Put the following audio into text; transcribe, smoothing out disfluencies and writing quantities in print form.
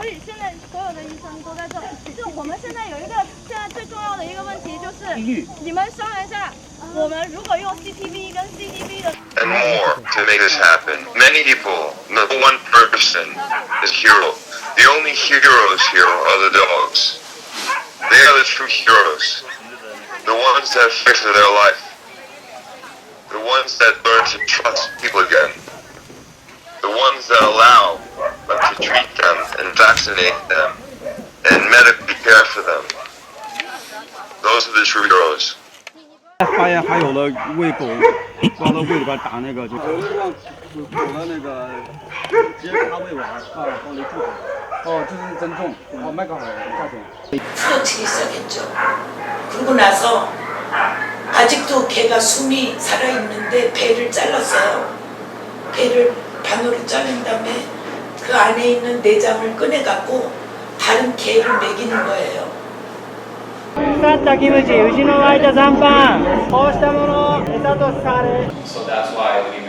所以现在所有的医生都在这。就我们现在有一个现在最重要的一个问题就是，你们商量一下，我们如果用 CTV 跟 CTV 的。And more to make this happen. Many people, no one person is hero. The only heroes here are the dogs. They are the true heroes. The ones that fight for their life. The ones that learn to trust people again. The ones that allow them to treat them and vaccinate them and medically care for them. Those are the true heroes. 发现还有的喂狗，装到胃里边打那个，就狗的那个直接插胃管放里住。这是增重，卖个好价钱。 풀어치기 시작했죠. 그러고 나서 아직도 개가 숨이 살아있는데 배를 잘랐어요. 배를 반으로 자른 다음에 그 안에 있는 내장을 꺼내갖고 다른 개를 먹이는 거예요. 使ったキムチ、牛の湧いた残飯、こうしたものを餌と使われ。 So that's why we